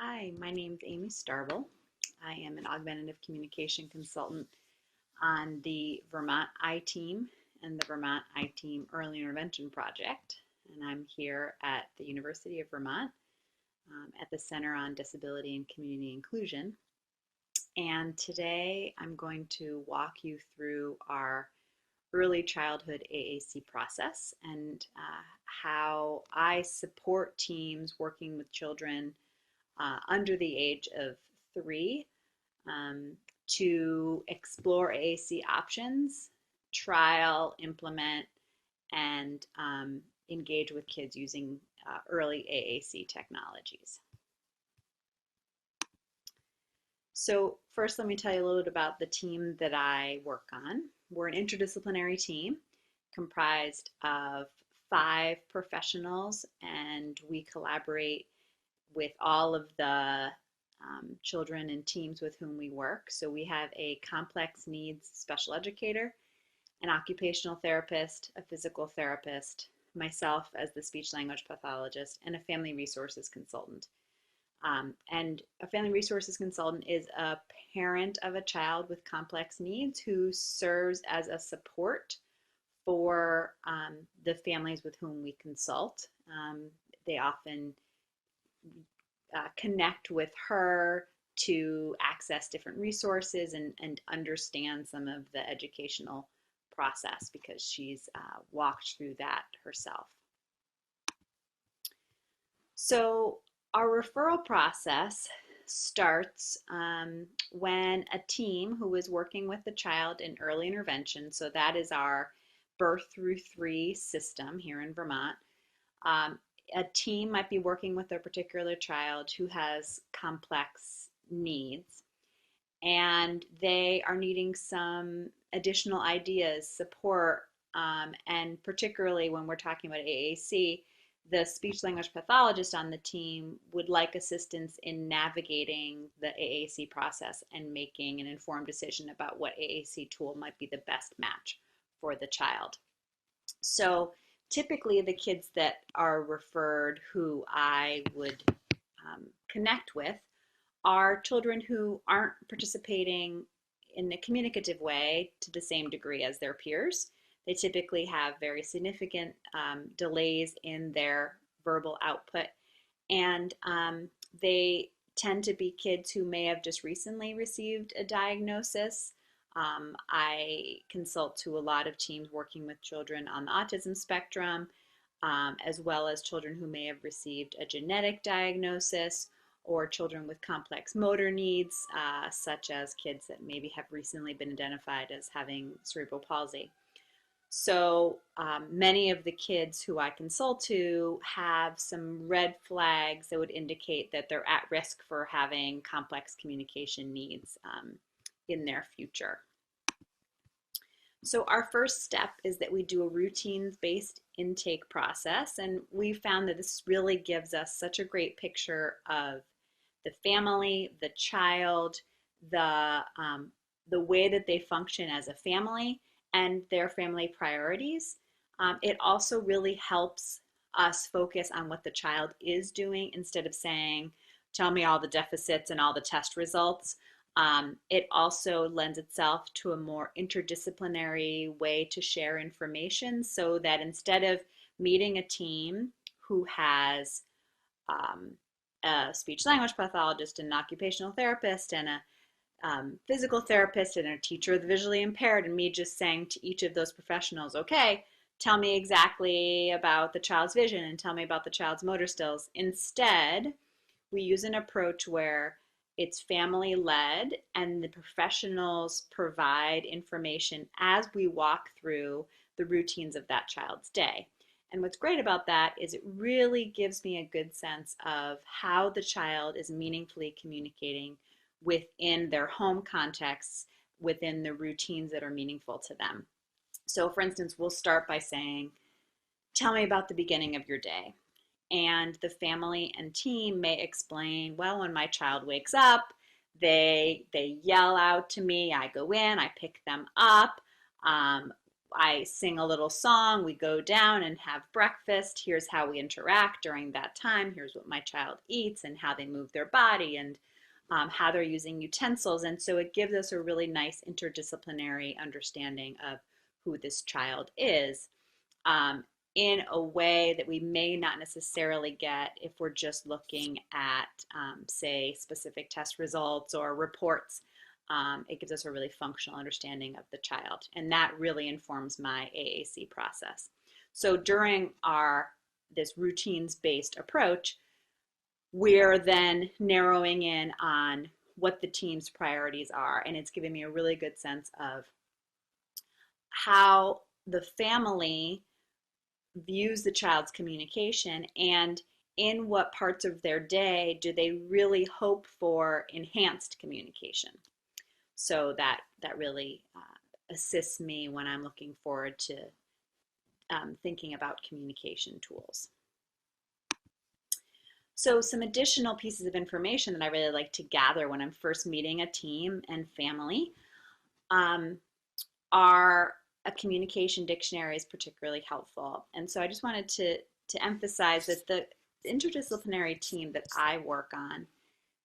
Hi, my name is Amy Starble. I am an augmentative communication consultant on the Vermont I-Team and the Vermont I-Team Early Intervention Project. And I'm here at the University of Vermont at the Center on Disability and Community Inclusion. And today I'm going to walk you through our early childhood AAC process and how I support teams working with children under the age of 3 to explore AAC options, trial, implement, and engage with kids using early AAC technologies. So first, let me tell you a little bit about the team that I work on. We're an interdisciplinary team comprised of 5 professionals, and we collaborate with all of the children and teams with whom we work. So we have a complex needs special educator, an occupational therapist, a physical therapist, myself as the speech language pathologist, and a family resources consultant. And a family resources consultant is a parent of a child with complex needs who serves as a support for the families with whom we consult. They often connect with her to access different resources and understand some of the educational process because she's walked through that herself. So our referral process starts when a team who is working with the child in early intervention, so that is our birth through 3 system here in Vermont, a team might be working with a particular child who has complex needs, and they are needing some additional ideas, support, and particularly when we're talking about AAC, the speech language pathologist on the team would like assistance in navigating the AAC process and making an informed decision about what AAC tool might be the best match for the child. So typically the kids that are referred who I would connect with are children who aren't participating in a communicative way to the same degree as their peers. They typically have very significant delays in their verbal output, and they tend to be kids who may have just recently received a diagnosis. I consult to a lot of teams working with children on the autism spectrum, as well as children who may have received a genetic diagnosis, or children with complex motor needs, such as kids that maybe have recently been identified as having cerebral palsy. So many of the kids who I consult to have some red flags that would indicate that they're at risk for having complex communication needs in their future. So our first step is that we do a routines-based intake process, and we found that this really gives us such a great picture of the family, the child, the way that they function as a family, and their family priorities. It also really helps us focus on what the child is doing instead of saying, tell me all the deficits and all the test results. It also lends itself to a more interdisciplinary way to share information, so that instead of meeting a team who has a speech language pathologist, an occupational therapist, and a physical therapist, and a teacher of the visually impaired, and me just saying to each of those professionals, okay, tell me exactly about the child's vision and tell me about the child's motor skills. Instead, we use an approach where it's family-led, and the professionals provide information as we walk through the routines of that child's day. And what's great about that is it really gives me a good sense of how the child is meaningfully communicating within their home contexts, within the routines that are meaningful to them. So for instance, we'll start by saying, tell me about the beginning of your day. And the family and team may explain, well, when my child wakes up, they yell out to me, I go in, I pick them up. I sing a little song, we go down and have breakfast. Here's how we interact during that time. Here's what my child eats and how they move their body and how they're using utensils. And so it gives us a really nice interdisciplinary understanding of who this child is in a way that we may not necessarily get if we're just looking at, say, specific test results or reports. It gives us a really functional understanding of the child, and that really informs my AAC process. So during this routines-based approach, we're then narrowing in on what the team's priorities are, and it's giving me a really good sense of how the family views the child's communication and in what parts of their day do they really hope for enhanced communication. So that really assists me when I'm looking forward to thinking about communication tools. So some additional pieces of information that I really like to gather when I'm first meeting a team and family are a communication dictionary is particularly helpful. And so I just wanted to emphasize that the interdisciplinary team that I work on,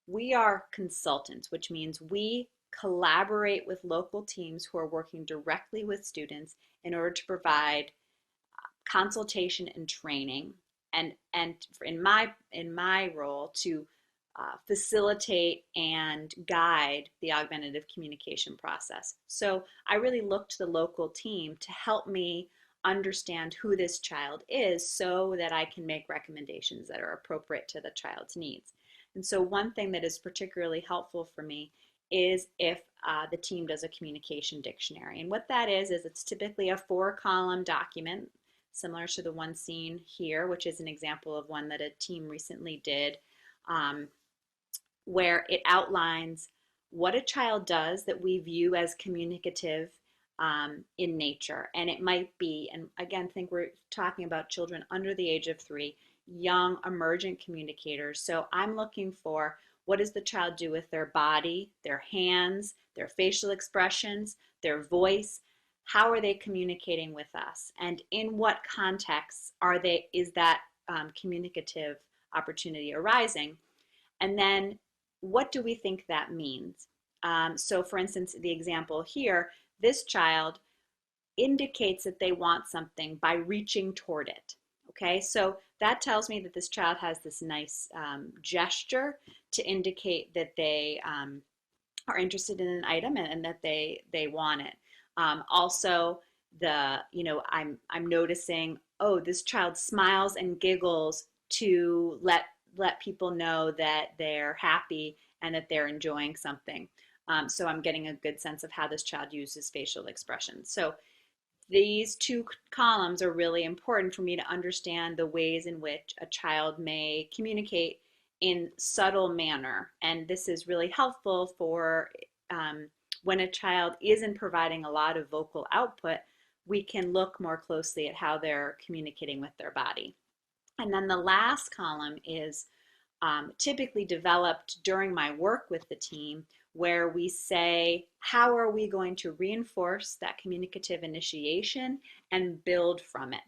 we are consultants, which means we collaborate with local teams who are working directly with students in order to provide consultation and training, and in my role to facilitate and guide the augmentative communication process. So I really look to the local team to help me understand who this child is so that I can make recommendations that are appropriate to the child's needs. And so one thing that is particularly helpful for me is if the team does a communication dictionary. And what that is it's typically a 4-column document similar to the one seen here, which is an example of one that a team recently did, where it outlines what a child does that we view as communicative in nature. And it might be, and again, think we're talking about children under the age of 3, young emergent communicators. So I'm looking for what does the child do with their body, their hands, their facial expressions, their voice. How are they communicating with us? And in what contexts is that communicative opportunity arising? And then what do we think that means? So for instance, the example here, this child indicates that they want something by reaching toward it. Okay, so that tells me that this child has this nice gesture to indicate that they are interested in an item and that they want it. Also, I'm noticing, oh, this child smiles and giggles to let people know that they're happy and that they're enjoying something. So I'm getting a good sense of how this child uses facial expressions. So these 2 columns are really important for me to understand the ways in which a child may communicate in subtle manner. And this is really helpful for when a child isn't providing a lot of vocal output, we can look more closely at how they're communicating with their body. And then the last column is typically developed during my work with the team, where we say, how are we going to reinforce that communicative initiation and build from it?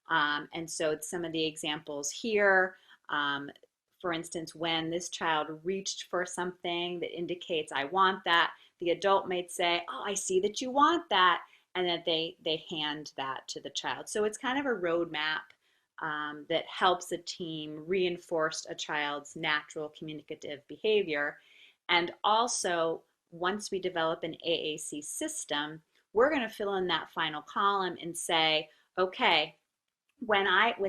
And so it's some of the examples here. For instance, when this child reached for something that indicates I want that, the adult might say, oh, I see that you want that, and that they hand that to the child. So it's kind of a roadmap that helps a team reinforce a child's natural communicative behavior. And also, once we develop an AAC system, we're going to fill in that final column and say, okay, when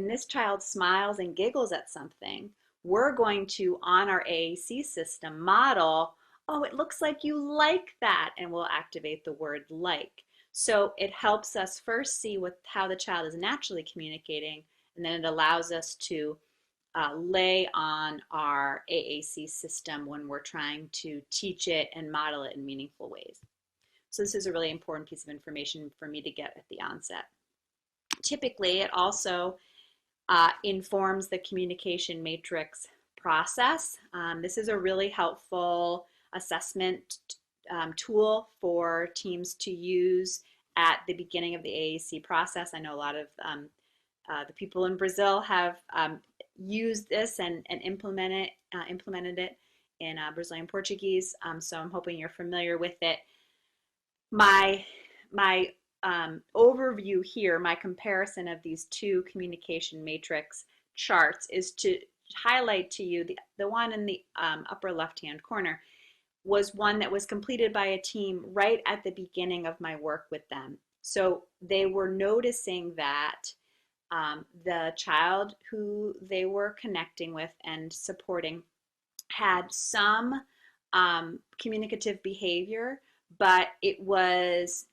this child smiles and giggles at something, we're going to, on our AAC system, model, oh, it looks like you like that, and we'll activate the word like. So it helps us first see how the child is naturally communicating, and then it allows us to lay on our AAC system when we're trying to teach it and model it in meaningful ways. So this is a really important piece of information for me to get at the onset. Typically, it also informs the communication matrix process. This is a really helpful assessment tool for teams to use at the beginning of the AAC process. I know a lot of the people in Brazil have used this and implemented it in Brazilian Portuguese. So I'm hoping you're familiar with it. My overview here, my comparison of these two communication matrix charts is to highlight to you the one in the upper left-hand corner was one that was completed by a team right at the beginning of my work with them. So they were noticing that the child who they were connecting with and supporting had some communicative behavior, but it was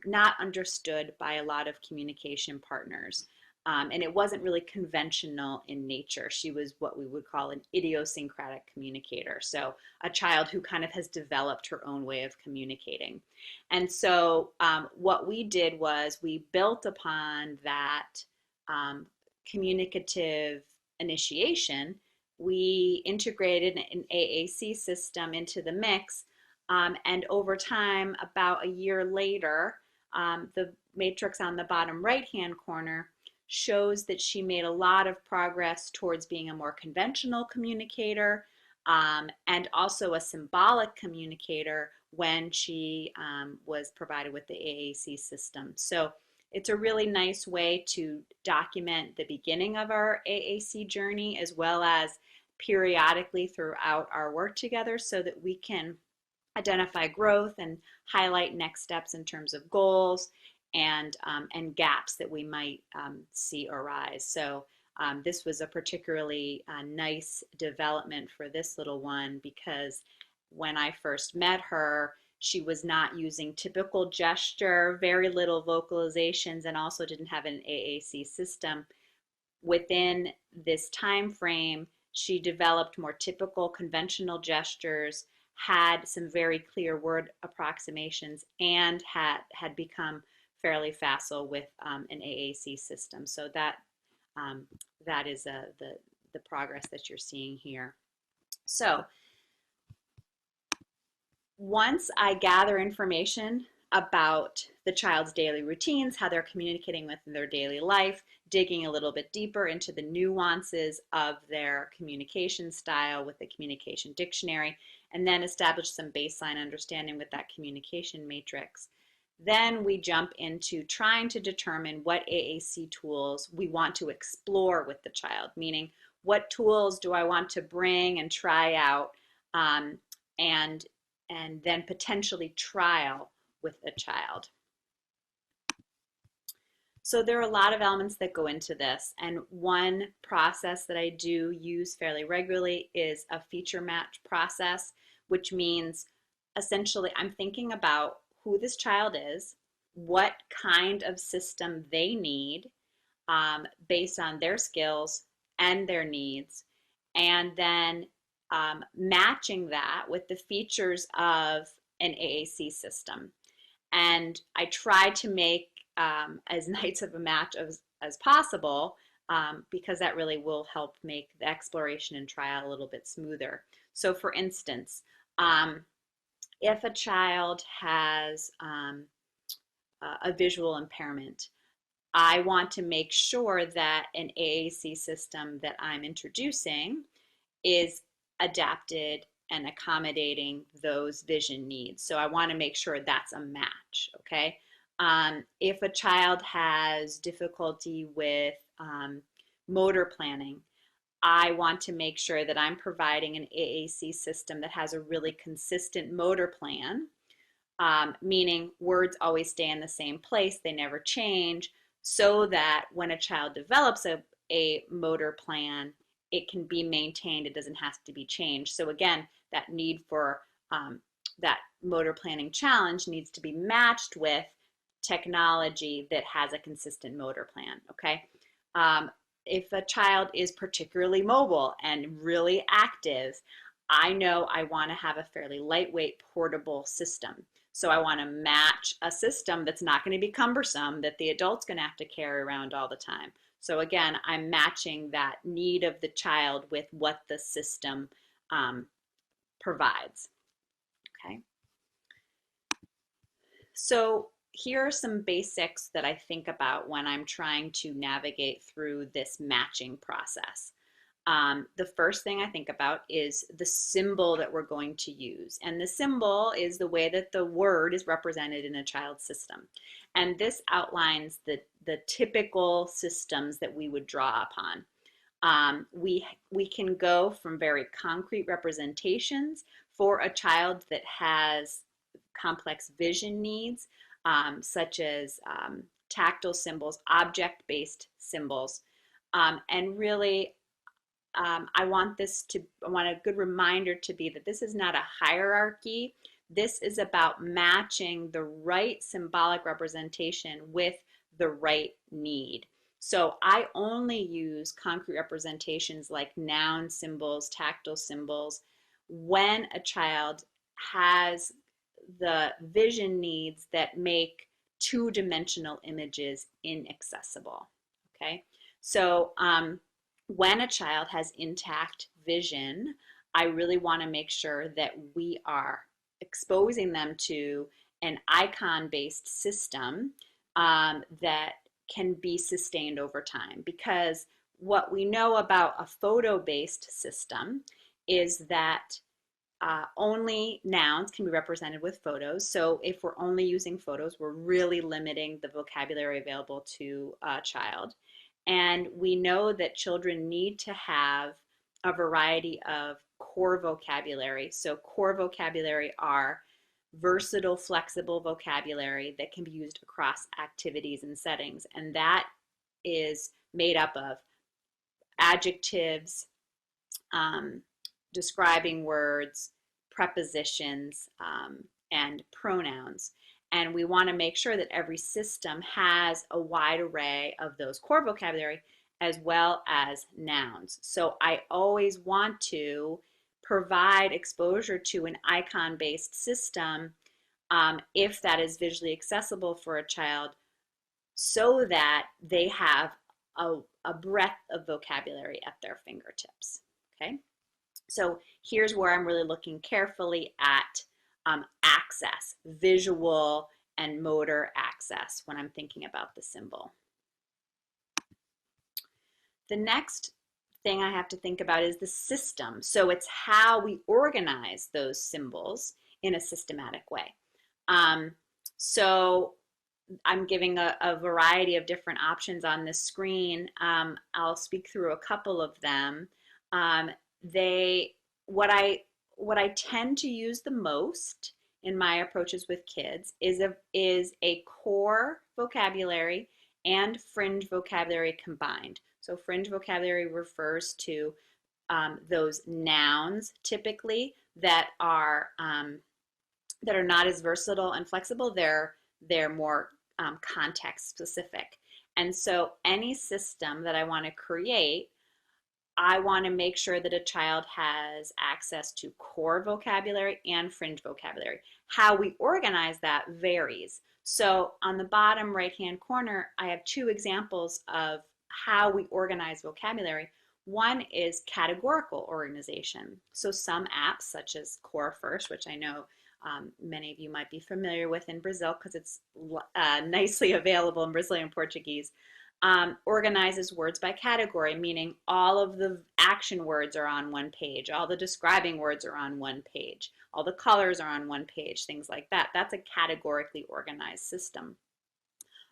not understood by a lot of communication partners. And it wasn't really conventional in nature. She was what we would call an idiosyncratic communicator. So a child who kind of has developed her own way of communicating. And so what we did was we built upon that communicative initiation. We integrated an AAC system into the mix. And over time, about a year later, the matrix on the bottom right-hand corner shows that she made a lot of progress towards being a more conventional communicator and also a symbolic communicator when she was provided with the AAC system. So it's a really nice way to document the beginning of our AAC journey as well as periodically throughout our work together so that we can identify growth and highlight next steps in terms of goals and gaps that we might see arise. So this was a particularly nice development for this little one because when I first met her, she was not using typical gesture, very little vocalizations, and also didn't have an AAC system. Within this time frame, she developed more typical conventional gestures, had some very clear word approximations, and had become fairly facile with an AAC system. So that is the progress that you're seeing here. So once I gather information about the child's daily routines, how they're communicating with their daily life, digging a little bit deeper into the nuances of their communication style with the communication dictionary, and then establish some baseline understanding with that communication matrix. Then we jump into trying to determine what AAC tools we want to explore with the child, meaning what tools do I want to bring and try out and then potentially trial with a child. So there are a lot of elements that go into this, and one process that I do use fairly regularly is a feature match process, which means essentially I'm thinking about who this child is, what kind of system they need based on their skills and their needs, and then matching that with the features of an AAC system. And I try to make as nice of a match as possible because that really will help make the exploration and trial a little bit smoother. So for instance, if a child has a visual impairment, I want to make sure that an AAC system that I'm introducing is adapted and accommodating those vision needs. So I want to make sure that's a match, okay? If a child has difficulty with motor planning, I want to make sure that I'm providing an AAC system that has a really consistent motor plan, meaning words always stay in the same place, they never change, so that when a child develops a motor plan, it can be maintained, it doesn't have to be changed. So again, that need for that motor planning challenge needs to be matched with technology that has a consistent motor plan, okay? If a child is particularly mobile and really active, I know I want to have a fairly lightweight portable system. So I want to match a system that's not going to be cumbersome, that the adult's going to have to carry around all the time. So again, I'm matching that need of the child with what the system provides. Okay. So here are some basics that I think about when I'm trying to navigate through this matching process. The first thing I think about is the symbol that we're going to use. And the symbol is the way that the word is represented in a child's system. And this outlines the typical systems that we would draw upon. We can go from very concrete representations for a child that has complex vision needs, such as tactile symbols, object-based symbols. And really, I want a good reminder to be that this is not a hierarchy. This is about matching the right symbolic representation with the right need. So I only use concrete representations like noun symbols, tactile symbols, when a child has the vision needs that make two-dimensional images inaccessible. Okay, so when a child has intact vision, I really want to make sure that we are exposing them to an icon-based system that can be sustained over time. Because what we know about a photo-based system is that only nouns can be represented with photos. So if we're only using photos, we're really limiting the vocabulary available to a child. And we know that children need to have a variety of core vocabulary. So core vocabulary are versatile, flexible vocabulary that can be used across activities and settings. And that is made up of adjectives, describing words, prepositions, and pronouns. And we want to make sure that every system has a wide array of those core vocabulary as well as nouns. So I always want to provide exposure to an icon-based system if that is visually accessible for a child, so that they have a breadth of vocabulary at their fingertips. Okay, so here's where I'm really looking carefully at access, visual and motor access when I'm thinking about the symbol. The next thing I have to think about is the system. So it's how we organize those symbols in a systematic way. So I'm giving a variety of different options on this screen. I'll speak through a couple of them. What I tend to use the most in my approaches with kids is a core vocabulary and fringe vocabulary combined. So fringe vocabulary refers to those nouns typically that are not as versatile and flexible. They're more context specific. And so any system that I want to create, I want to make sure that a child has access to core vocabulary and fringe vocabulary. How we organize that varies. So on the bottom right-hand corner, I have two examples of how we organize vocabulary. One is categorical organization. So some apps such as Core First, which I know many of you might be familiar with in Brazil because it's nicely available in Brazilian Portuguese, organizes words by category, meaning all of the action words are on one page, all the describing words are on one page, all the colors are on one page, things like that. That's a categorically organized system.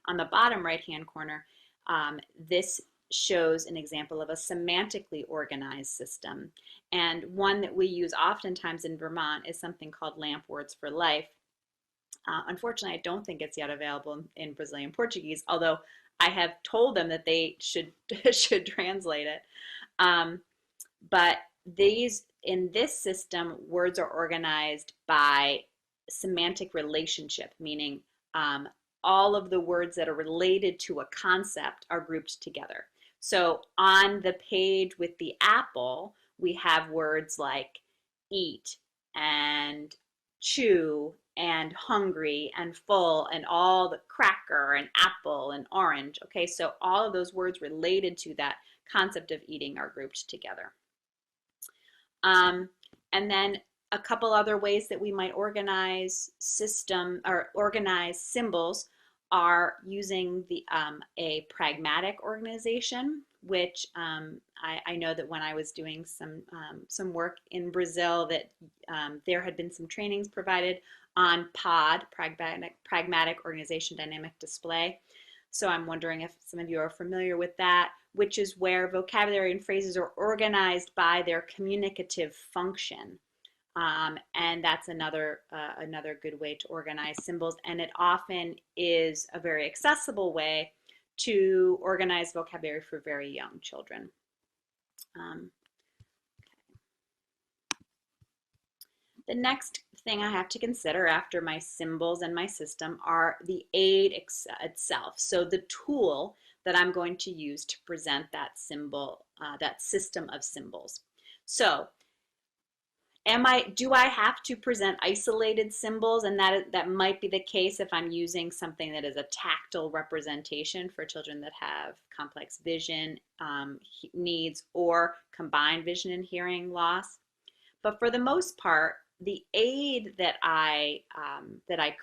On the bottom right-hand corner, this shows an example of a semantically organized system. And one that we use oftentimes in Vermont is something called LAMP Words for Life. Unfortunately, I don't think it's yet available in Brazilian Portuguese, although I have told them that they should translate it. But in this system, words are organized by semantic relationship, meaning all of the words that are related to a concept are grouped together. So on the page with the apple, we have words like eat and chew and hungry and full and all the cracker and apple and orange. Okay, so all of those words related to that concept of eating are grouped together. And then a couple other ways that we might organize organize symbols are using a pragmatic organization, which I know that when I was doing some work in Brazil, that there had been some trainings provided on POD, pragmatic organization dynamic display. So I'm wondering if some of you are familiar with that, which is where vocabulary and phrases are organized by their communicative function. And that's another good way to organize symbols, and it often is a very accessible way to organize vocabulary for very young children. The next thing I have to consider after my symbols and my system are the aid itself. So the tool that I'm going to use to present that symbol, that system of symbols. So do I have to present isolated symbols? And that might be the case if I'm using something that is a tactile representation for children that have complex vision needs or combined vision and hearing loss. But for the most part, the aid that I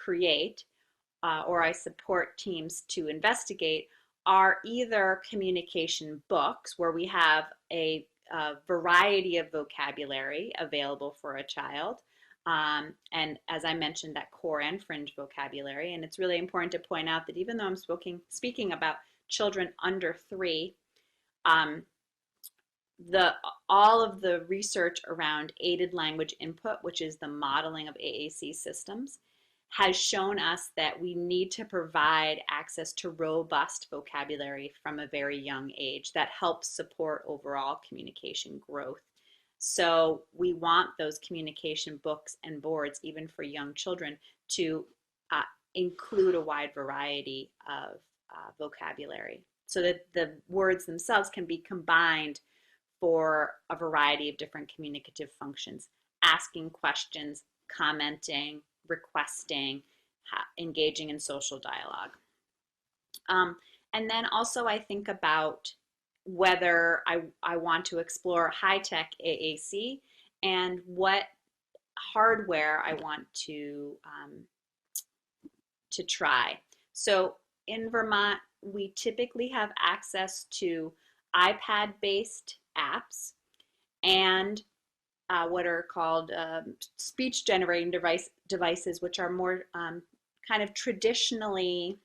create or I support teams to investigate are either communication books where we have a variety of vocabulary available for a child. And as I mentioned, that core and fringe vocabulary. And it's really important to point out that even though I'm speaking about children under 3, all of the research around aided language input, which is the modeling of AAC systems, has shown us that we need to provide access to robust vocabulary from a very young age that helps support overall communication growth. So we want those communication books and boards, even for young children, to include a wide variety of vocabulary so that the words themselves can be combined for a variety of different communicative functions: asking questions, commenting, requesting, engaging in social dialogue. And then also I think about whether I want to explore high-tech AAC and what hardware I want to try. So in Vermont, we typically have access to iPad-based apps and what are called speech generating devices, which are more kind of traditionally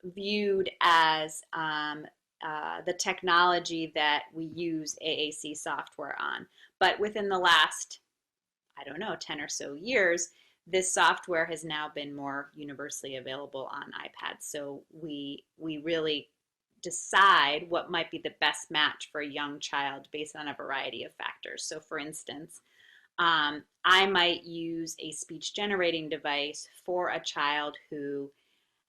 viewed as the technology that we use AAC software on. But within the last, I don't know, 10 or so years, this software has now been more universally available on iPads. So we really decide what might be the best match for a young child based on a variety of factors. So for instance, I might use a speech generating device for a child who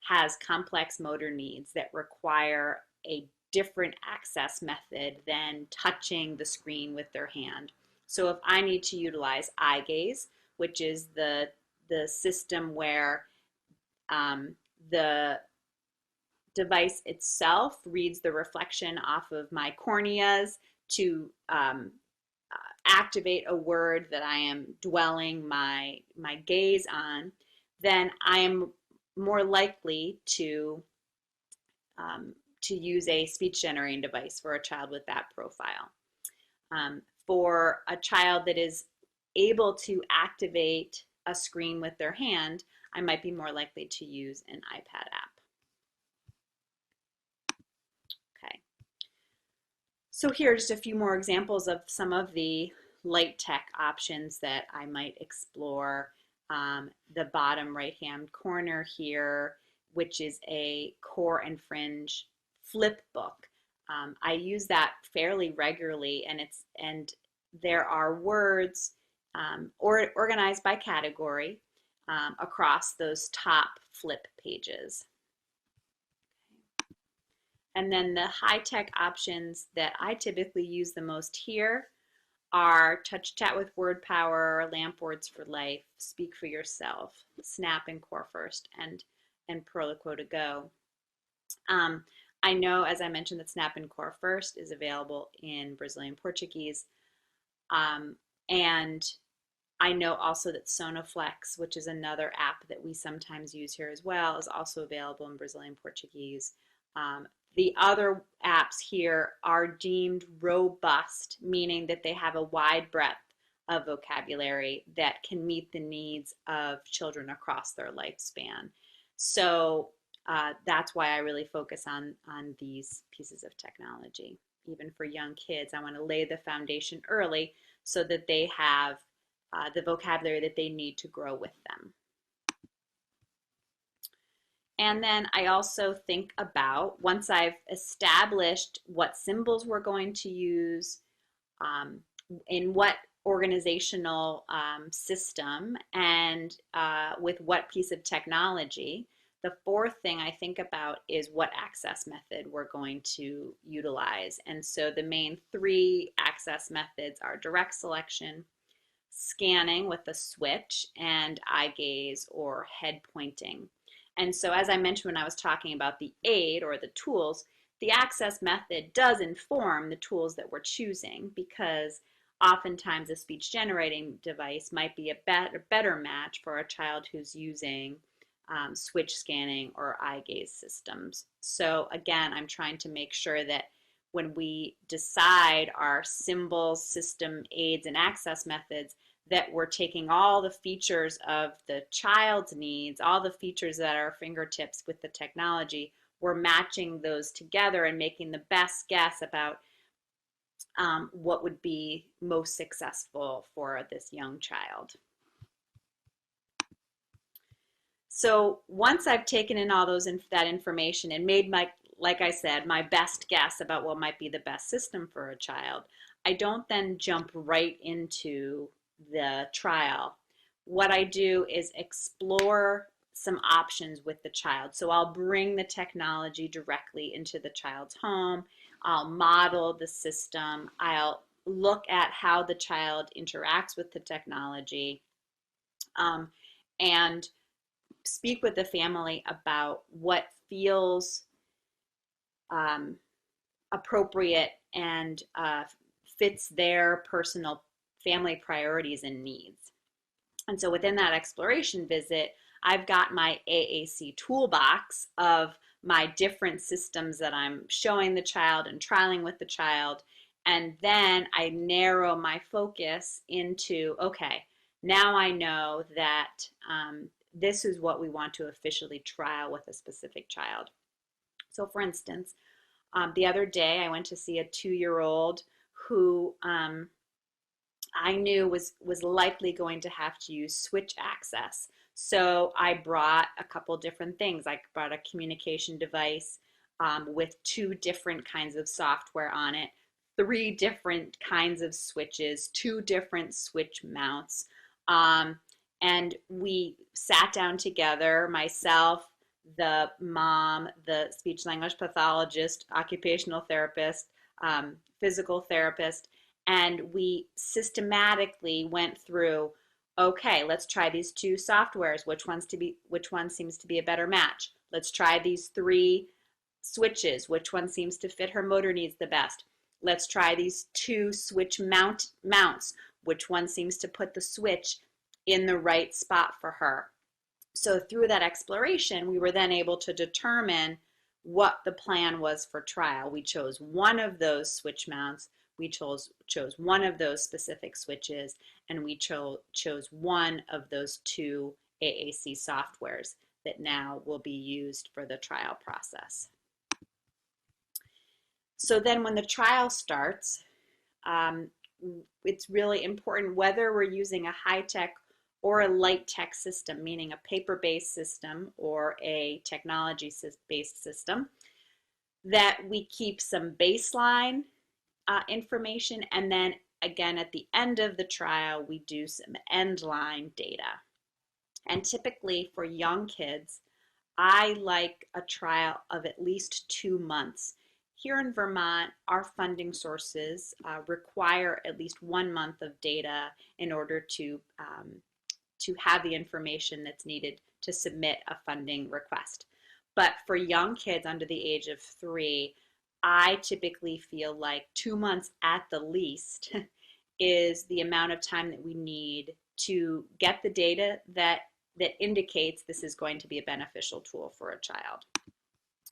has complex motor needs that require a different access method than touching the screen with their hand. So if I need to utilize eye gaze, which is the system where the device itself reads the reflection off of my corneas to activate a word that I am dwelling my gaze on, then I am more likely to use a speech generating device for a child with that profile. For a child that is able to activate a screen with their hand, I might be more likely to use an iPad app. Okay. So here are just a few more examples of some of the light tech options that I might explore. The bottom right-hand corner here, which is a core and fringe flip book. I use that fairly regularly, and there are words organized by category across those top flip pages. And then the high-tech options that I typically use the most here are Touch Chat with Word Power, Lamp Words for Life, Speak for Yourself, Snap and Core First, and Proloquo to Go. I know, as I mentioned, that Snap and Core First is available in Brazilian Portuguese, and I know also that Sonoflex, which is another app that we sometimes use here as well, is also available in Brazilian Portuguese. The other apps here are deemed robust, meaning that they have a wide breadth of vocabulary that can meet the needs of children across their lifespan. So that's why I really focus on these pieces of technology. Even for young kids, I want to lay the foundation early so that they have the vocabulary that they need to grow with them. And then I also think about, once I've established what symbols we're going to use, in what organizational system, and with what piece of technology, the fourth thing I think about is what access method we're going to utilize. And so the main three access methods are direct selection, scanning with a switch, and eye gaze or head pointing. And so, as I mentioned when I was talking about the aid or the tools, the access method does inform the tools that we're choosing, because oftentimes a speech generating device might be a better match for a child who's using switch scanning or eye gaze systems. So again, I'm trying to make sure that when we decide our symbols, system, aids, and access methods, that we're taking all the features of the child's needs, all the features at our fingertips with the technology, we're matching those together and making the best guess about what would be most successful for this young child. So once I've taken in all that information and made like I said, my best guess about what might be the best system for a child, I don't then jump right into the trial. What I do is explore some options with the child. So I'll bring the technology directly into the child's home. I'll model the system. I'll look at how the child interacts with the technology, and speak with the family about what feels appropriate and fits their personal family priorities and needs. And so within that exploration visit, I've got my AAC toolbox of my different systems that I'm showing the child and trialing with the child. And then I narrow my focus into, okay, now I know that this is what we want to officially trial with a specific child. So for instance, the other day I went to see a 2-year-old who I knew was likely going to have to use switch access. So I brought a couple different things. I brought a communication device with 2 different kinds of software on it, 3 different kinds of switches, 2 different switch mounts. And we sat down together, myself, the mom, the speech language pathologist, occupational therapist, physical therapist, and we systematically went through, okay, let's try these 2 softwares. Which one seems to be a better match? Let's try these 3 switches. Which one seems to fit her motor needs the best? Let's try these 2 switch mounts. Which one seems to put the switch in the right spot for her? So through that exploration, we were then able to determine what the plan was for trial. We chose one of those switch mounts, we chose one of those specific switches, and we chose one of those 2 AAC softwares that now will be used for the trial process. So then when the trial starts, it's really important whether we're using a high-tech or a light-tech system, meaning a paper-based system or a technology-based system, that we keep some baseline information, and then again at the end of the trial we do some end-line data. And typically for young kids, I like a trial of at least 2 months. Here in Vermont, our funding sources require at least 1 month of data in order to have the information that's needed to submit a funding request. But for young kids under the age of 3, I typically feel like 2 months at the least is the amount of time that we need to get the data that indicates this is going to be a beneficial tool for a child.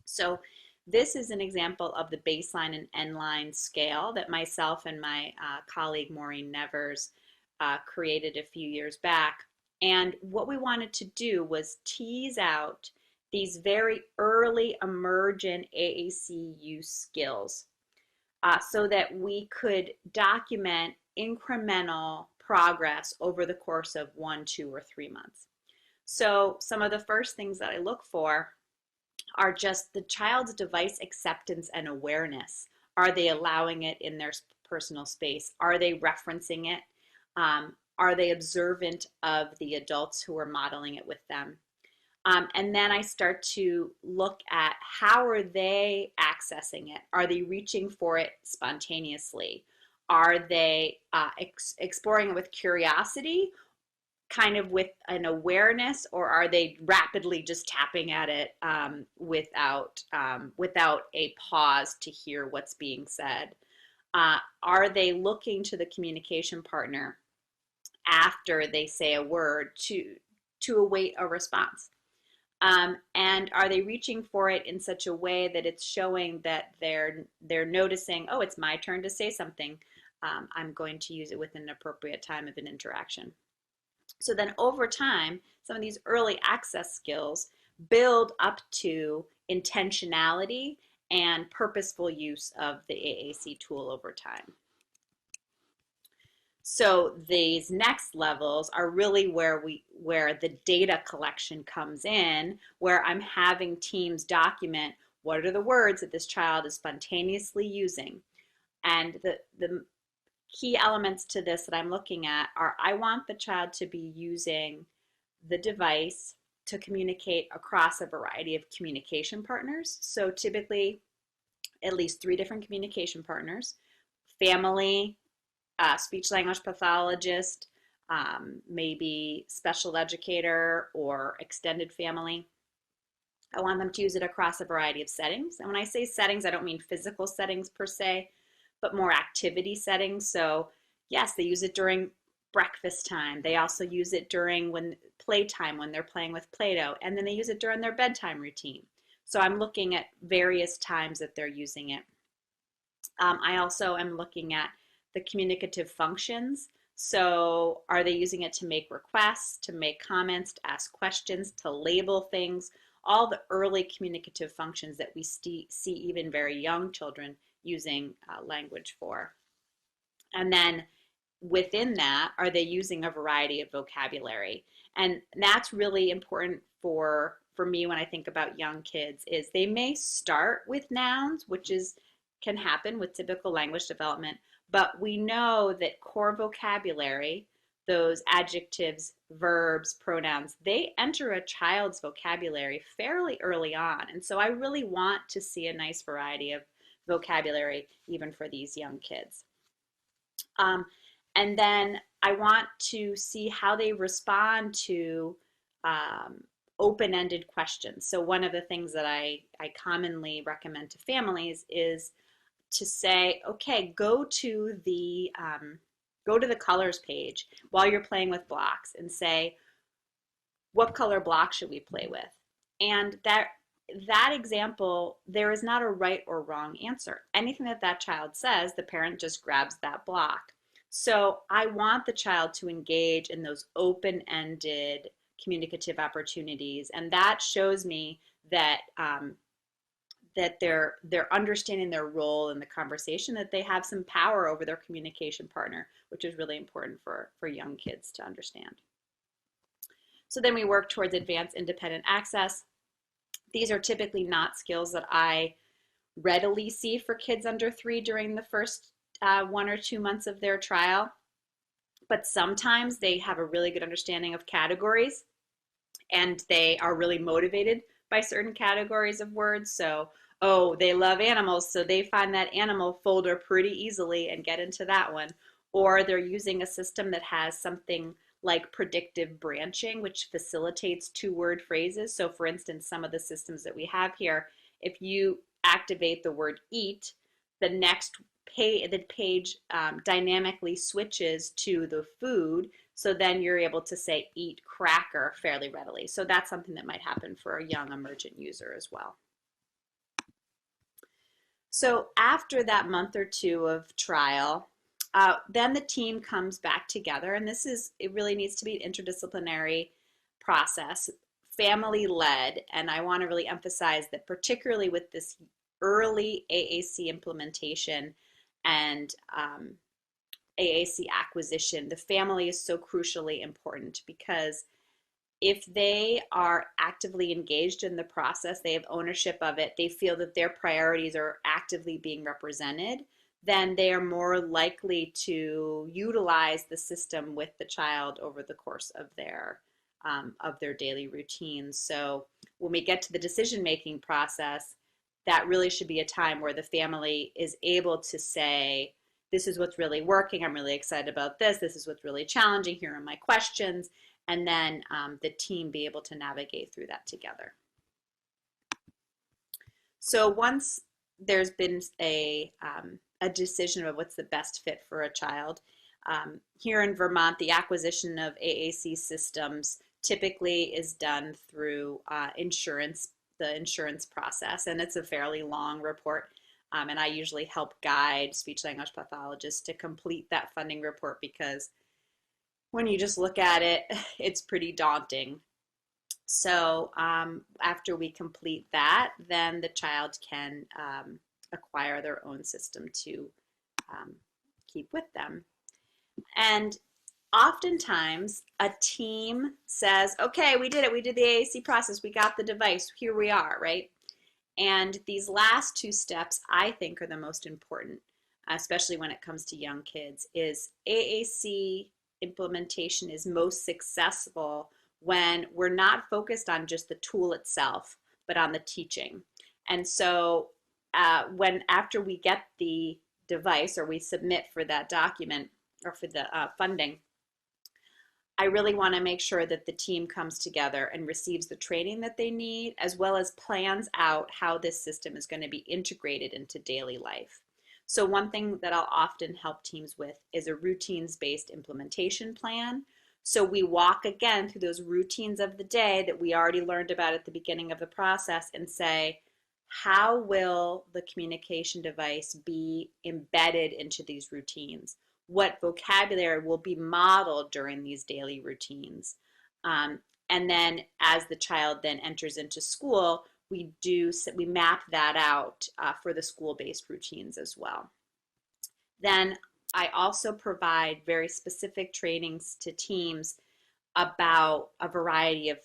So this is an example of the baseline and endline scale that myself and my colleague Maureen Nevers created a few years back. And what we wanted to do was tease out these very early emergent AAC use skills so that we could document incremental progress over the course of 1, 2, or 3 months. So some of the first things that I look for are just the child's device acceptance and awareness. Are they allowing it in their personal space? Are they referencing it? Are they observant of the adults who are modeling it with them? And then I start to look at how are they accessing it? Are they reaching for it spontaneously? Are they exploring it with curiosity, kind of with an awareness, or are they rapidly just tapping at it without a pause to hear what's being said? Are they looking to the communication partner after they say a word to await a response? And are they reaching for it in such a way that it's showing that they're noticing, oh, it's my turn to say something. I'm going to use it within an appropriate time of an interaction. So then over time, some of these early access skills build up to intentionality and purposeful use of the AAC tool over time. So these next levels are really where the data collection comes in, where I'm having teams document what are the words that this child is spontaneously using. And the key elements to this that I'm looking at are, I want the child to be using the device to communicate across a variety of communication partners. So typically at least 3 different communication partners: family, speech language pathologist, maybe special educator or extended family. I want them to use it across a variety of settings. And when I say settings, I don't mean physical settings per se, but more activity settings. So yes, they use it during breakfast time. They also use it during playtime, when they're playing with Play-Doh, and then they use it during their bedtime routine. So I'm looking at various times that they're using it. I also am looking at the communicative functions. So are they using it to make requests, to make comments, to ask questions, to label things, all the early communicative functions that we see even very young children using language for. And then within that, are they using a variety of vocabulary? And that's really important for me when I think about young kids, is they may start with nouns, which can happen with typical language development, but we know that core vocabulary, those adjectives, verbs, pronouns, they enter a child's vocabulary fairly early on. And so I really want to see a nice variety of vocabulary even for these young kids. And then I want to see how they respond to open-ended questions. So one of the things that I commonly recommend to families is to say, okay, go to the colors page while you're playing with blocks and say, what color block should we play with? And that example, there is not a right or wrong answer. Anything that child says, the parent just grabs that block. So I want the child to engage in those open-ended communicative opportunities, and that shows me that that they're understanding their role in the conversation, that they have some power over their communication partner, which is really important for young kids to understand. So then we work towards advanced independent access. These are typically not skills that I readily see for kids under 3 during the first 1 or 2 months of their trial, but sometimes they have a really good understanding of categories and they are really motivated by certain categories of words. So, oh, they love animals, so they find that animal folder pretty easily and get into that one. Or they're using a system that has something like predictive branching, which facilitates 2-word phrases. So for instance, some of the systems that we have here, if you activate the word eat, the next page dynamically switches to the food, so then you're able to say eat cracker fairly readily. So that's something that might happen for a young emergent user as well. So after that month or two of trial, then the team comes back together, and it really needs to be an interdisciplinary process, family-led, and I want to really emphasize that particularly with this early AAC implementation and AAC acquisition, the family is so crucially important, because if they are actively engaged in the process, they have ownership of it, they feel that their priorities are actively being represented, then they are more likely to utilize the system with the child over the course of their daily routines. So when we get to the decision-making process, that really should be a time where the family is able to say, this is what's really working, I'm really excited about this is what's really challenging, here are my questions, and then the team be able to navigate through that together. So once there's been a decision of what's the best fit for a child, here in Vermont, the acquisition of AAC systems typically is done through the insurance process, and it's a fairly long report. And I usually help guide speech-language pathologists to complete that funding report, because when you just look at it, it's pretty daunting. So after we complete that, then the child can acquire their own system to keep with them. And oftentimes a team says, okay, we did it, we did the AAC process, we got the device, here we are, right? And these last two steps, I think, are the most important, especially when it comes to young kids, is AAC implementation is most successful when we're not focused on just the tool itself, but on the teaching. And so after we get the device, or we submit for that document or for the funding, I really want to make sure that the team comes together and receives the training that they need, as well as plans out how this system is going to be integrated into daily life. So one thing that I'll often help teams with is a routines-based implementation plan. So we walk again through those routines of the day that we already learned about at the beginning of the process and say, how will the communication device be embedded into these routines? What vocabulary will be modeled during these daily routines? And then as the child then enters into school, we map that out for the school-based routines as well. Then I also provide very specific trainings to teams about a variety of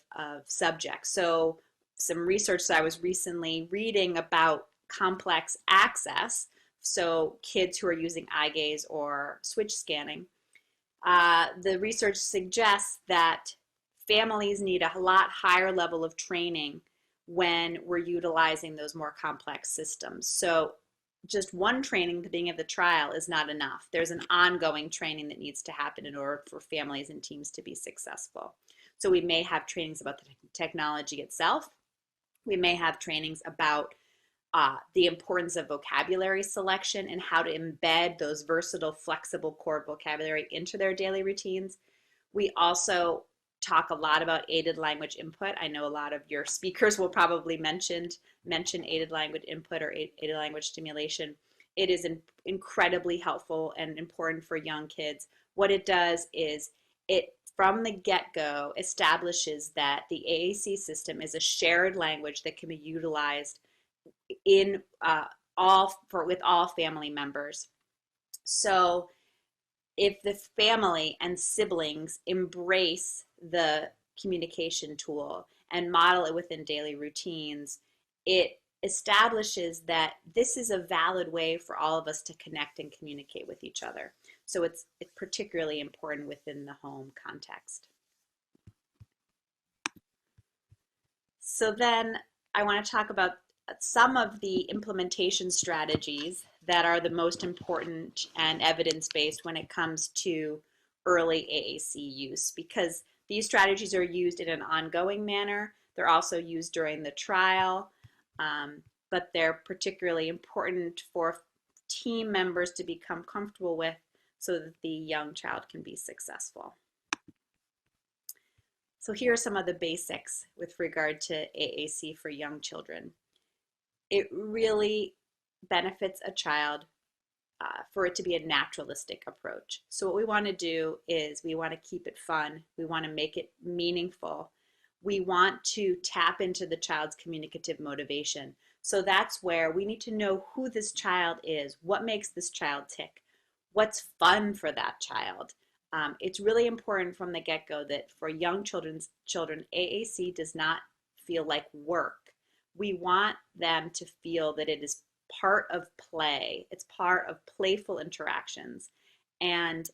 subjects. So some research that I was recently reading about complex access, so kids who are using eye gaze or switch scanning, the research suggests that families need a lot higher level of training when we're utilizing those more complex systems. So just one training at the beginning of the trial is not enough. There's an ongoing training that needs to happen in order for families and teams to be successful. So we may have trainings about the technology itself. We may have trainings about the importance of vocabulary selection and how to embed those versatile, flexible core vocabulary into their daily routines. We also talk a lot about aided language input. I know a lot of your speakers will probably mention aided language input or aided language stimulation. It is incredibly helpful and important for young kids. What it does is it, from the get-go, establishes that the AAC system is a shared language that can be utilized with all family members. So if the family and siblings embrace the communication tool and model it within daily routines, it establishes that this is a valid way for all of us to connect and communicate with each other. So it's particularly important within the home context. So then I want to talk about some of the implementation strategies that are the most important and evidence-based when it comes to early AAC use, because these strategies are used in an ongoing manner. They're also used during the trial, but they're particularly important for team members to become comfortable with so that the young child can be successful. So here are some of the basics with regard to AAC for young children. It really benefits a child for it to be a naturalistic approach. So what we want to do is we want to keep it fun. We want to make it meaningful. We want to tap into the child's communicative motivation. So that's where we need to know who this child is, what makes this child tick, what's fun for that child. It's really important from the get-go that for young children, AAC does not feel like work. We want them to feel that it is part of play. It's part of playful interactions. And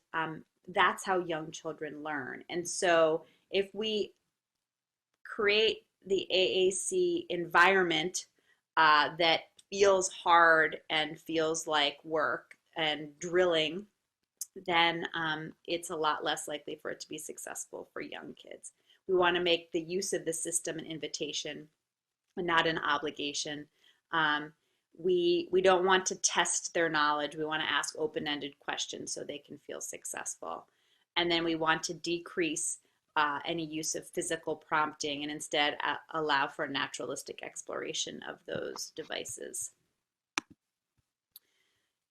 that's how young children learn. And so if we create the AAC environment that feels hard and feels like work and drilling, then it's a lot less likely for it to be successful for young kids. We want to make the use of the system an invitation and not an obligation. We don't want to test their knowledge. We want to ask open-ended questions so they can feel successful. And then we want to decrease any use of physical prompting and instead allow for naturalistic exploration of those devices.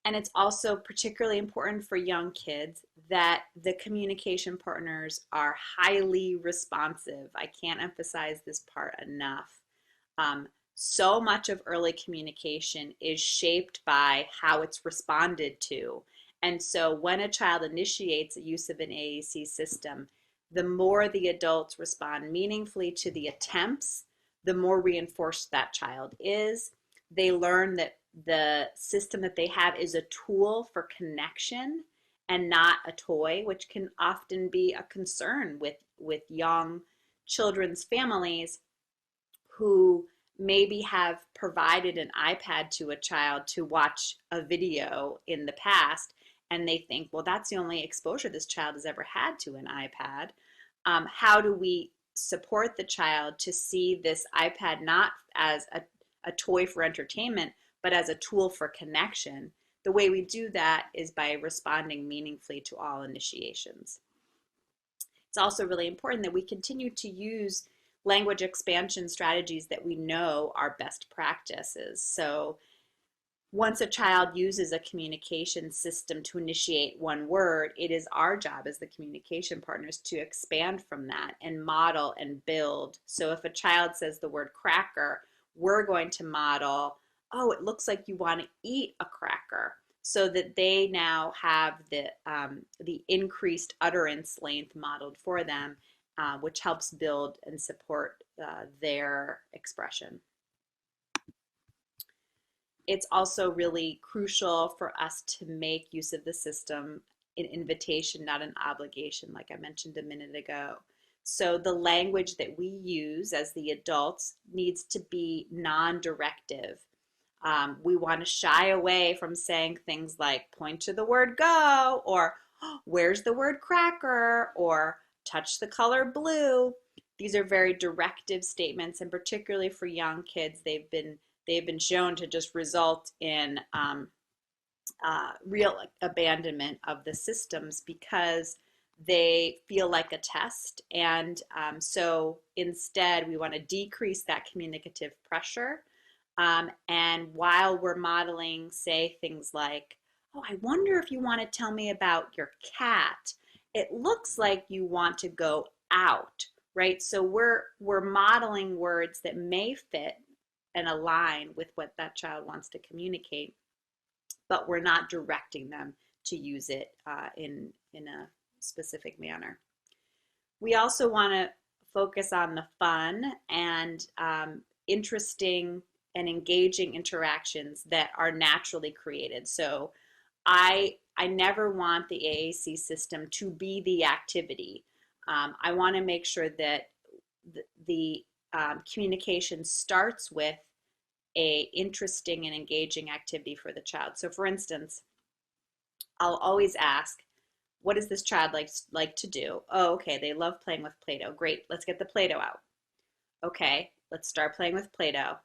And it's also particularly important for young kids that the communication partners are highly responsive. I can't emphasize this part enough. So much of early communication is shaped by how it's responded to. And so when a child initiates the use of an AAC system, the more the adults respond meaningfully to the attempts, the more reinforced that child is. They learn that the system that they have is a tool for connection and not a toy, which can often be a concern with young children's families who maybe have provided an iPad to a child to watch a video in the past, and they think, well, that's the only exposure this child has ever had to an iPad. How do we support the child to see this iPad not as a toy for entertainment, but as a tool for connection? The way we do that is by responding meaningfully to all initiations. It's also really important that we continue to use language expansion strategies that we know are best practices. So once a child uses a communication system to initiate one word, it is our job as the communication partners to expand from that and model and build. So if a child says the word cracker, we're going to model, oh, it looks like you want to eat a cracker, so that they now have the increased utterance length modeled for them, which helps build and support their expression. It's also really crucial for us to make use of the system an invitation, not an obligation, like I mentioned a minute ago. So the language that we use as the adults needs to be non-directive. We want to shy away from saying things like point to the word go, or oh, where's the word cracker, or touch the color blue. These are very directive statements, and particularly for young kids, they've been shown to just result in real abandonment of the systems because they feel like a test. And so instead, we want to decrease that communicative pressure. And while we're modeling, say, things like, oh, I wonder if you want to tell me about your cat. It looks like you want to go out, right? So we're modeling words that may fit and align with what that child wants to communicate, but we're not directing them to use it in a specific manner. We also want to focus on the fun and interesting and engaging interactions that are naturally created. So I never want the AAC system to be the activity. I want to make sure that the communication starts with a interesting and engaging activity for the child. So for instance, I'll always ask, what does this child like to do? Oh, okay, they love playing with Play-Doh. Great, let's get the Play-Doh out. Okay, let's start playing with Play-Doh.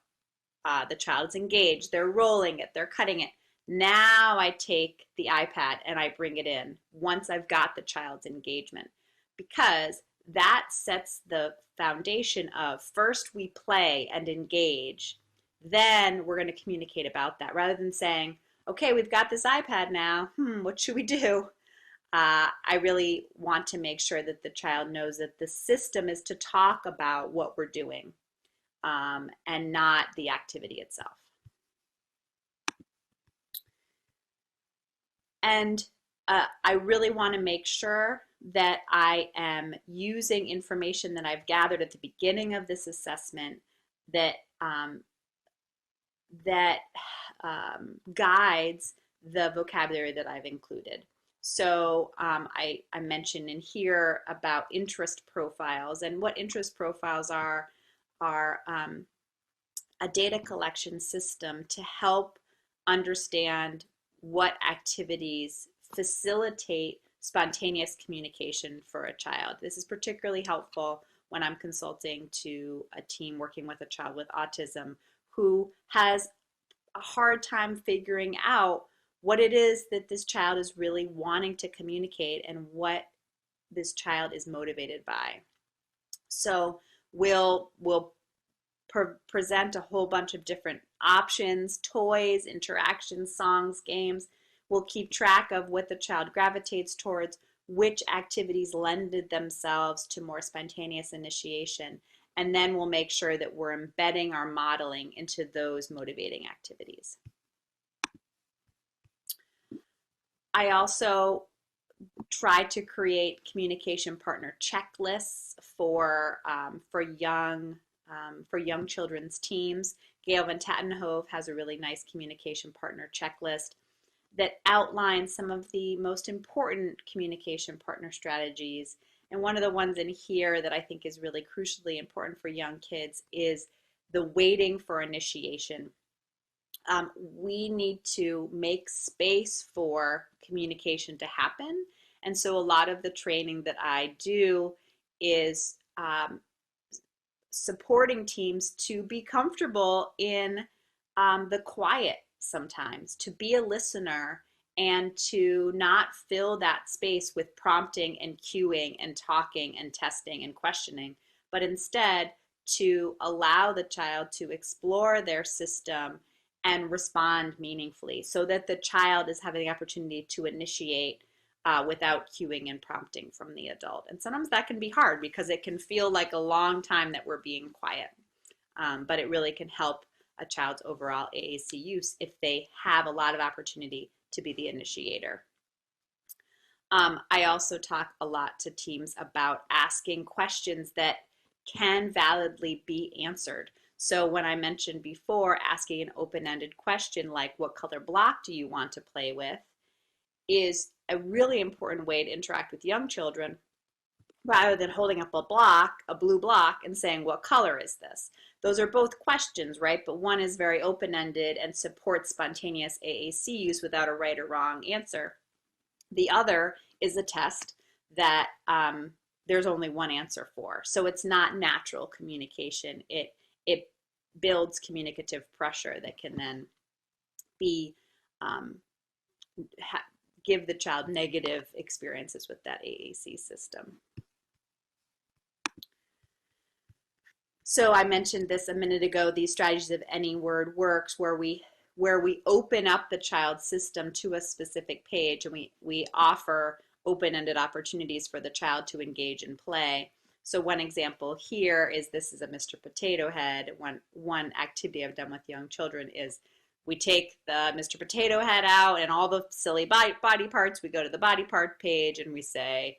The child is engaged, they're rolling it, they're cutting it. Now I take the iPad and I bring it in once I've got the child's engagement, because that sets the foundation of first we play and engage, then we're going to communicate about that rather than saying, okay, we've got this iPad now, what should we do? I really want to make sure that the child knows that the system is to talk about what we're doing, and not the activity itself. And I really want to make sure that I am using information that I've gathered at the beginning of this assessment that guides the vocabulary that I've included. So I mentioned in here about interest profiles, and what interest profiles are a data collection system to help understand what activities facilitate spontaneous communication for a child. This is particularly helpful when I'm consulting to a team working with a child with autism who has a hard time figuring out what it is that this child is really wanting to communicate and what this child is motivated by. So we'll present a whole bunch of different options, toys, interactions, songs, games. We'll keep track of what the child gravitates towards, which activities lended themselves to more spontaneous initiation, and then we'll make sure that we're embedding our modeling into those motivating activities. I also try to create communication partner checklists for young children's teams. Gail Van Tattenhove has a really nice communication partner checklist that outlines some of the most important communication partner strategies. And one of the ones in here that I think is really crucially important for young kids is the waiting for initiation. We need to make space for communication to happen. And so a lot of the training that I do is supporting teams to be comfortable in the quiet sometimes, to be a listener and to not fill that space with prompting and cueing and talking and testing and questioning, but instead to allow the child to explore their system and respond meaningfully so that the child is having the opportunity to initiate without cueing and prompting from the adult. And sometimes that can be hard because it can feel like a long time that we're being quiet, but it really can help a child's overall AAC use if they have a lot of opportunity to be the initiator. I also talk a lot to teams about asking questions that can validly be answered. So when I mentioned before, asking an open-ended question like, what color block do you want to play with, is a really important way to interact with young children rather than holding up a blue block, and saying, what color is this? Those are both questions, right? But one is very open-ended and supports spontaneous AAC use without a right or wrong answer. The other is a test that there's only one answer for. So it's not natural communication. It builds communicative pressure that can then be give the child negative experiences with that AAC system. So I mentioned this a minute ago, these strategies of any word works, where we open up the child's system to a specific page, and we offer open-ended opportunities for the child to engage and play. So one example here is, this is a Mr. Potato Head. One activity I've done with young children is we take the Mr. Potato Head out and all the silly body parts. We go to the body part page and we say,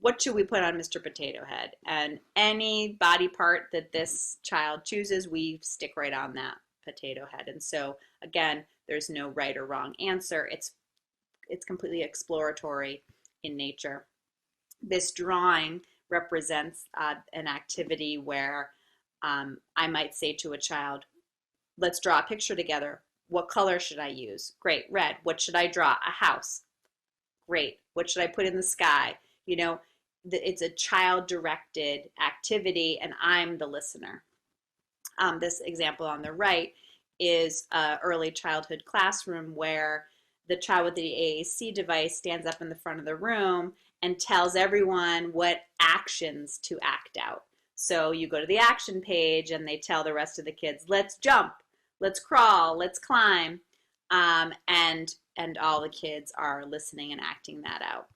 what should we put on Mr. Potato Head? And any body part that this child chooses, we stick right on that potato head. And so again, there's no right or wrong answer. It's completely exploratory in nature. This drawing represents an activity where I might say to a child, let's draw a picture together. What color should I use? Great, red. What should I draw? A house. Great. What should I put in the sky? You know, it's a child-directed activity, and I'm the listener. This example on the right is a early childhood classroom where the child with the AAC device stands up in the front of the room and tells everyone what actions to act out. So you go to the action page and they tell the rest of the kids, let's jump, let's crawl, let's climb. And all the kids are listening and acting that out.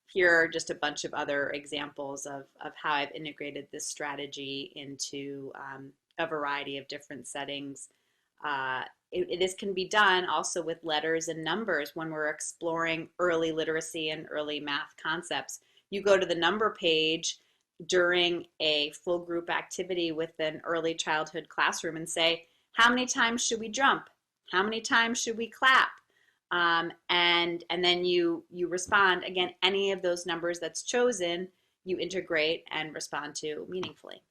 Here are just a bunch of other examples of how I've integrated this strategy into a variety of different settings. It can be done also with letters and numbers when we're exploring early literacy and early math concepts. You go to the number page during a full group activity with an early childhood classroom and say, how many times should we jump? How many times should we clap? And then you respond. Again, any of those numbers that's chosen, you integrate and respond to meaningfully.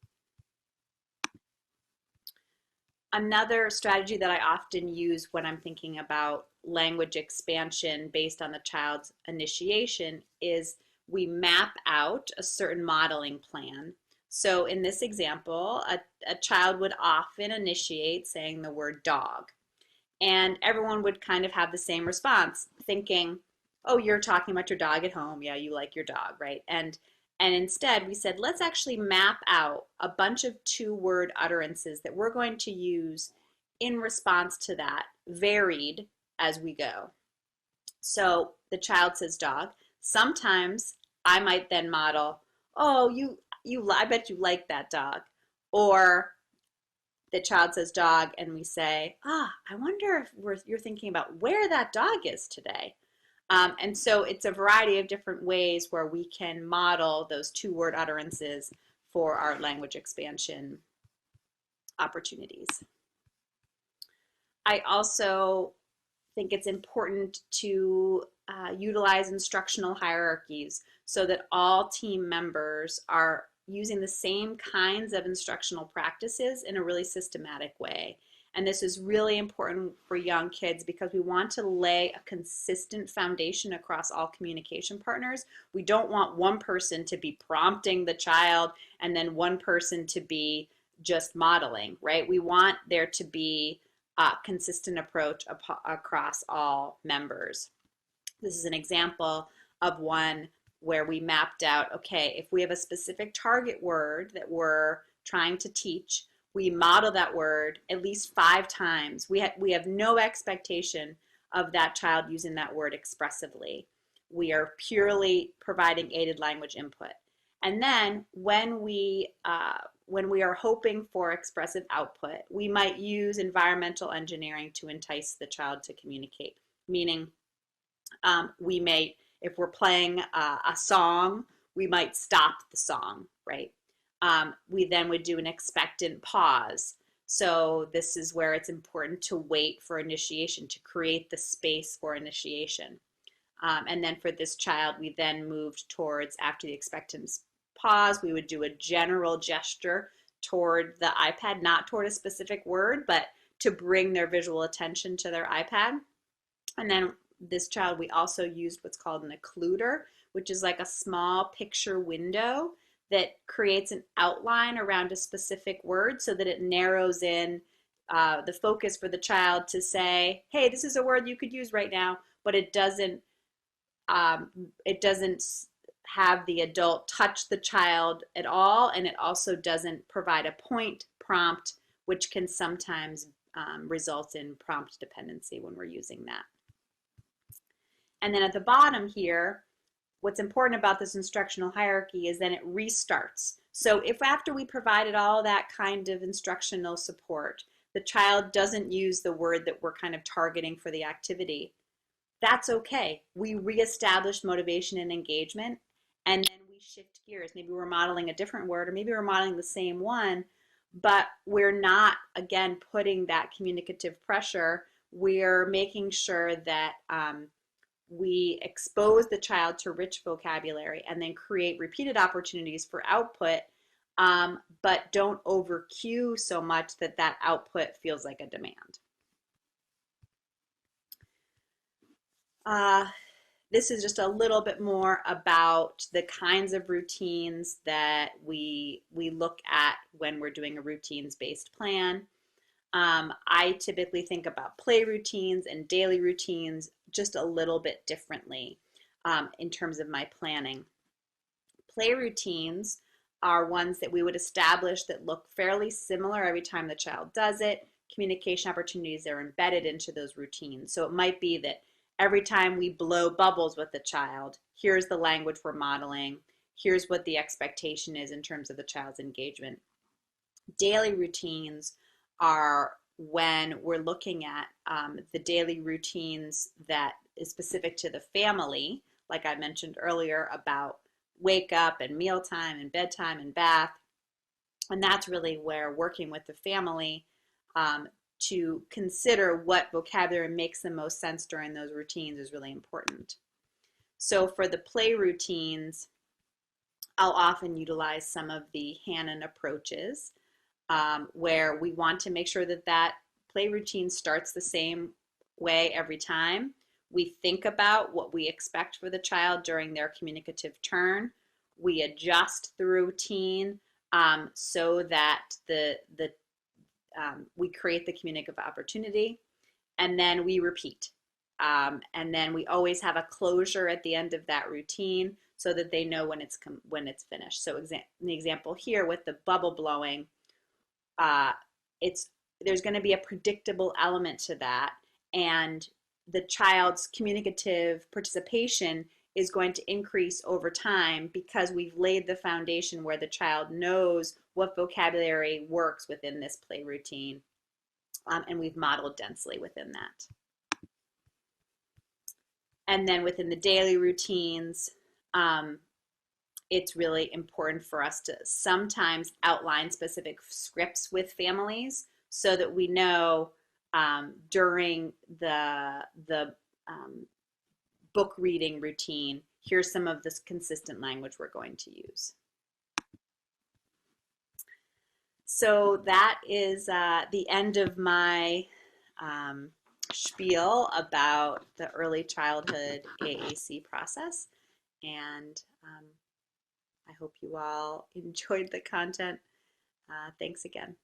Another strategy that I often use when I'm thinking about language expansion based on the child's initiation is we map out a certain modeling plan. So in this example, a child would often initiate saying the word dog. And everyone would kind of have the same response, thinking, oh, you're talking about your dog at home. Yeah, you like your dog, right? And instead we said, let's actually map out a bunch of two-word utterances that we're going to use in response to that, varied as we go. So the child says dog. Sometimes I might then model, oh, I bet you like that dog. Or the child says dog and we say, I wonder if you're thinking about where that dog is today. And so it's a variety of different ways where we can model those two-word utterances for our language expansion opportunities. I also think it's important to utilize instructional hierarchies so that all team members are using the same kinds of instructional practices in a really systematic way. And this is really important for young kids because we want to lay a consistent foundation across all communication partners. We don't want one person to be prompting the child and then one person to be just modeling, right? We want there to be a consistent approach across all members. This is an example of one where we mapped out, okay, if we have a specific target word that we're trying to teach, we model that word at least 5 times. We have no expectation of that child using that word expressively. We are purely providing aided language input. And then when we are hoping for expressive output, we might use environmental engineering to entice the child to communicate. Meaning, we may, if we're playing a song, we might stop the song, right? We then would do an expectant pause. So this is where it's important to wait for initiation, to create the space for initiation. And then for this child, we then moved towards, after the expectant pause, we would do a general gesture toward the iPad, not toward a specific word, but to bring their visual attention to their iPad. And then this child, we also used what's called an occluder, which is like a small picture window that creates an outline around a specific word so that it narrows in the focus for the child to say, hey, this is a word you could use right now, but it doesn't have the adult touch the child at all, and it also doesn't provide a point prompt, which can sometimes result in prompt dependency when we're using that. And then at the bottom here, what's important about this instructional hierarchy is then it restarts. So if after we provided all that kind of instructional support, the child doesn't use the word that we're kind of targeting for the activity, that's okay. We reestablish motivation and engagement, and then we shift gears. Maybe we're modeling a different word, or maybe we're modeling the same one, but we're not, again, putting that communicative pressure. We're making sure that we expose the child to rich vocabulary and then create repeated opportunities for output, but don't over cue so much that that output feels like a demand. this is just a little bit more about the kinds of routines that we look at when we're doing a routines-based plan. I typically think about play routines and daily routines just a little bit differently in terms of my planning. Play routines are ones that we would establish that look fairly similar every time the child does it. Communication opportunities are embedded into those routines. So it might be that every time we blow bubbles with the child, here's the language we're modeling. Here's what the expectation is in terms of the child's engagement. Daily routines are when we're looking at the daily routines that is specific to the family, like I mentioned earlier about wake up and mealtime and bedtime and bath. And that's really where working with the family to consider what vocabulary makes the most sense during those routines is really important. So for the play routines, I'll often utilize some of the Hannon approaches where we want to make sure that that play routine starts the same way every time. We think about what we expect for the child during their communicative turn. We adjust the routine so that we create the communicative opportunity, and then we repeat. And then we always have a closure at the end of that routine so that they know when it's finished. So an example here with the bubble blowing, there's going to be a predictable element to that, and the child's communicative participation is going to increase over time because we've laid the foundation where the child knows what vocabulary works within this play routine, and we've modeled densely within that. And then within the daily routines, it's really important for us to sometimes outline specific scripts with families so that we know during the book reading routine, here's some of this consistent language we're going to use. So that is the end of my spiel about the early childhood AAC process, and I hope you all enjoyed the content. Thanks again.